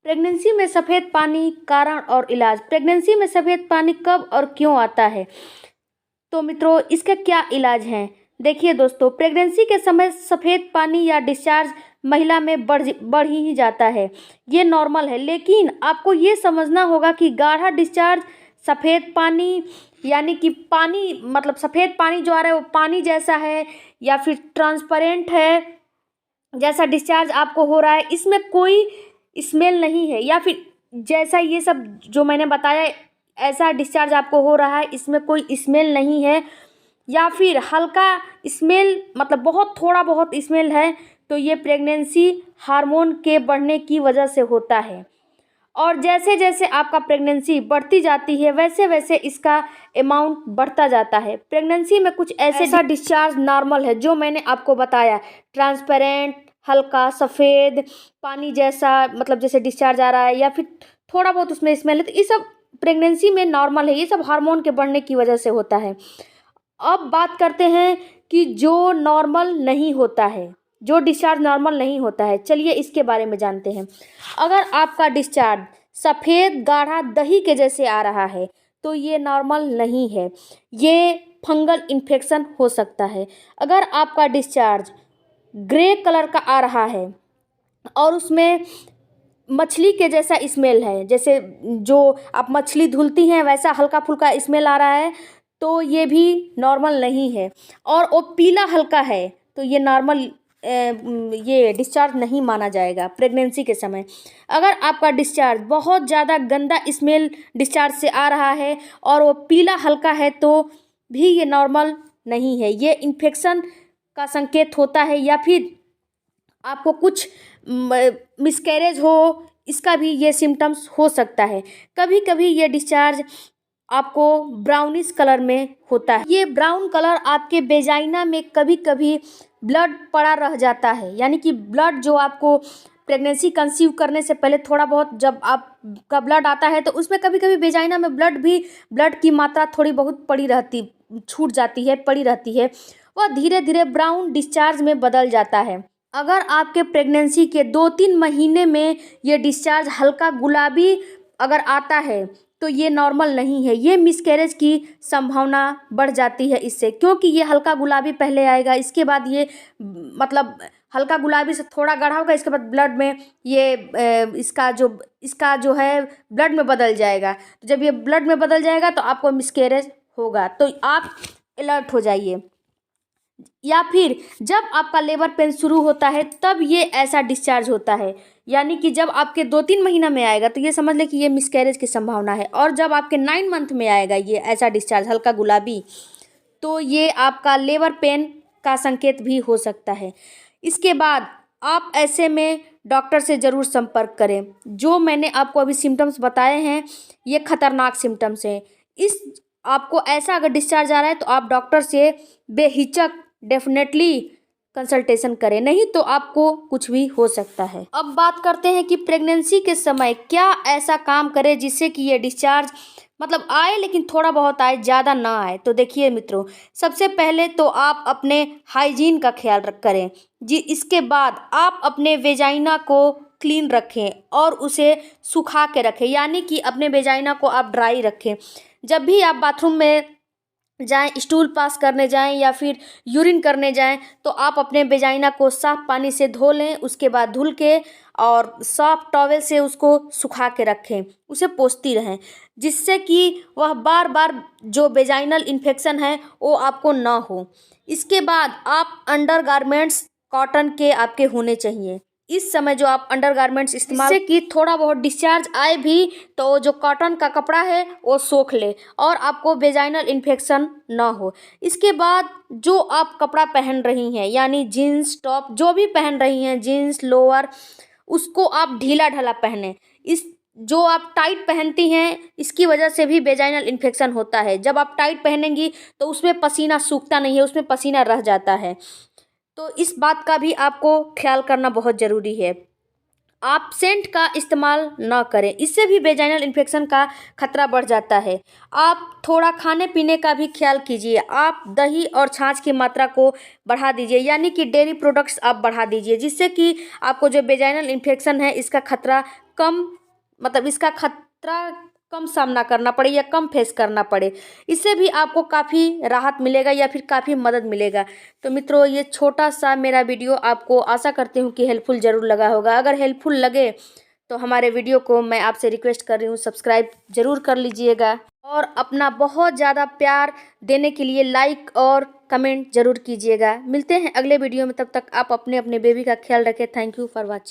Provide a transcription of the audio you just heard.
Pregnancy में सफ़ेद पानी कारण और इलाज। प्रेगनेंसी में सफ़ेद पानी कब और क्यों आता है? तो मित्रों, इसका क्या इलाज है? देखिए दोस्तों, प्रेगनेंसी के समय सफ़ेद पानी या डिस्चार्ज महिला में बढ़ ही जाता है। ये नॉर्मल है, लेकिन आपको ये समझना होगा कि गाढ़ा डिस्चार्ज सफ़ेद पानी यानी कि पानी मतलब सफ़ेद पानी जो आ रहा है वो पानी जैसा है या फिर ट्रांसपेरेंट है जैसा डिस्चार्ज आपको हो रहा है, इसमें कोई स्मेल नहीं है, या फिर जैसा ये सब जो मैंने बताया ऐसा डिस्चार्ज आपको हो रहा है, इसमें कोई स्मेल नहीं है, या फिर हल्का स्मेल मतलब बहुत थोड़ा बहुत स्मेल है, तो ये प्रेगनेंसी हार्मोन के बढ़ने की वजह से होता है। और जैसे जैसे आपका प्रेगनेंसी बढ़ती जाती है वैसे वैसे इसका अमाउंट बढ़ता जाता है। प्रेगनेंसी में कुछ ऐसा डिस्चार्ज नॉर्मल है जो मैंने आपको बताया, ट्रांसपेरेंट, हल्का सफ़ेद पानी जैसा मतलब जैसे डिस्चार्ज आ रहा है, या फिर थोड़ा बहुत उसमें स्मेल है, तो ये सब प्रेगनेंसी में नॉर्मल है। ये सब हार्मोन के बढ़ने की वजह से होता है। अब बात करते हैं कि जो नॉर्मल नहीं होता है, जो डिस्चार्ज नॉर्मल नहीं होता है, चलिए इसके बारे में जानते हैं। अगर आपका डिस्चार्ज सफ़ेद गाढ़ा दही के जैसे आ रहा है तो ये नॉर्मल नहीं है, ये फंगल इन्फेक्शन हो सकता है। अगर आपका डिस्चार्ज ग्रे कलर का आ रहा है और उसमें मछली के जैसा स्मेल है, जैसे जो आप मछली धुलती हैं वैसा हल्का फुल्का स्मेल आ रहा है, तो ये भी नॉर्मल नहीं है। और वो पीला हल्का है तो ये नॉर्मल ये डिस्चार्ज नहीं माना जाएगा प्रेगनेंसी के समय। अगर आपका डिस्चार्ज बहुत ज़्यादा गंदा स्मेल डिस्चार्ज से आ रहा है और वो पीला हल्का है तो भी ये नॉर्मल नहीं है, ये इन्फेक्शन का संकेत होता है, या फिर आपको कुछ मिसकैरेज हो, इसका भी ये सिम्टम्स हो सकता है। कभी कभी ये डिस्चार्ज आपको ब्राउनिश कलर में होता है। ये ब्राउन कलर आपके वेजाइना में कभी कभी ब्लड पड़ा रह जाता है, यानी कि ब्लड जो आपको प्रेगनेंसी कंसीव करने से पहले थोड़ा बहुत जब आपका ब्लड आता है तो उसमें कभी कभी वेजाइना में ब्लड की मात्रा थोड़ी बहुत छूट जाती है, पड़ी रहती है, वह धीरे धीरे ब्राउन डिस्चार्ज में बदल जाता है। अगर आपके प्रेगनेंसी के 2-3 महीने में ये डिस्चार्ज हल्का गुलाबी अगर आता है तो ये नॉर्मल नहीं है, ये मिसकैरेज की संभावना बढ़ जाती है इससे, क्योंकि ये हल्का गुलाबी पहले आएगा, इसके बाद ये मतलब हल्का गुलाबी से थोड़ा गाढ़ा होगा, इसके बाद ब्लड में ये इसका जो है ब्लड में बदल जाएगा। तो जब ये ब्लड में बदल जाएगा तो आपको मिसकैरेज होगा, तो आप अलर्ट हो जाइए। या फिर जब आपका लेबर पेन शुरू होता है तब ये ऐसा डिस्चार्ज होता है, यानी कि जब आपके 2-3 महीना में आएगा तो ये समझ लें कि ये मिसकैरेज की संभावना है, और जब आपके 9 मंथ में आएगा ये ऐसा डिस्चार्ज हल्का गुलाबी तो ये आपका लेबर पेन का संकेत भी हो सकता है। इसके बाद आप ऐसे में डॉक्टर से ज़रूर संपर्क करें। जो मैंने आपको अभी सिम्टम्स बताए हैं ये खतरनाक सिम्टम्स हैं। इस आपको ऐसा अगर डिस्चार्ज आ रहा है तो आप डॉक्टर से बेहिचक डेफिनेटली कंसल्टेशन करें, नहीं तो आपको कुछ भी हो सकता है। अब बात करते हैं कि प्रेगनेंसी के समय क्या ऐसा काम करें जिससे कि ये डिस्चार्ज मतलब आए लेकिन थोड़ा बहुत आए, ज़्यादा ना आए। तो देखिए मित्रों, सबसे पहले तो आप अपने हाइजीन का ख्याल करें जी। इसके बाद आप अपने वेजाइना को क्लीन रखें और उसे सुखा के रखें, यानी कि अपने वेजाइना को आप ड्राई रखें। जब भी आप बाथरूम में जाएं, स्टूल पास करने जाएं या फिर यूरिन करने जाएं तो आप अपने वेजाइना को साफ पानी से धो लें, उसके बाद धुल के और सॉफ्ट टॉवेल से उसको सुखा के रखें, उसे पोंछती रहें, जिससे कि वह बार बार जो वेजाइनल इन्फेक्शन है वो आपको ना हो। इसके बाद आप अंडरगारमेंट्स कॉटन के आपके होने चाहिए। इस समय जो आप अंडरगारमेंट्स इस्तेमाल कि थोड़ा बहुत डिस्चार्ज आए भी तो जो कॉटन का कपड़ा है वो सोख ले और आपको वेजाइनल इन्फेक्शन ना हो। इसके बाद जो आप कपड़ा पहन रही हैं, यानी जीन्स टॉप जो भी पहन रही हैं, जीन्स लोअर, उसको आप ढीला ढाला पहने। इस जो आप टाइट पहनती हैं इसकी वजह से भी वेजाइनल इन्फेक्शन होता है। जब आप टाइट पहनेंगी तो उसमें पसीना सूखता नहीं है, उसमें पसीना रह जाता है, तो इस बात का भी आपको ख्याल करना बहुत ज़रूरी है। आप सेंट का इस्तेमाल ना करें, इससे भी वेजाइनल इन्फेक्शन का खतरा बढ़ जाता है। आप थोड़ा खाने पीने का भी ख्याल कीजिए। आप दही और छाछ की मात्रा को बढ़ा दीजिए, यानी कि डेयरी प्रोडक्ट्स आप बढ़ा दीजिए, जिससे कि आपको जो वेजाइनल इन्फेक्शन है इसका खतरा कम, मतलब इसका खतरा कम सामना करना पड़े या कम फेस करना पड़े। इससे भी आपको काफ़ी राहत मिलेगा या फिर काफ़ी मदद मिलेगा। तो मित्रों, ये छोटा सा मेरा वीडियो आपको आशा करती हूँ कि हेल्पफुल ज़रूर लगा होगा। अगर हेल्पफुल लगे तो हमारे वीडियो को मैं आपसे रिक्वेस्ट कर रही हूँ, सब्सक्राइब ज़रूर कर लीजिएगा और अपना बहुत ज़्यादा प्यार देने के लिए लाइक और कमेंट ज़रूर कीजिएगा। मिलते हैं अगले वीडियो में, तब तक आप अपने अपने बेबी का ख्याल रखें। Thank you for watching.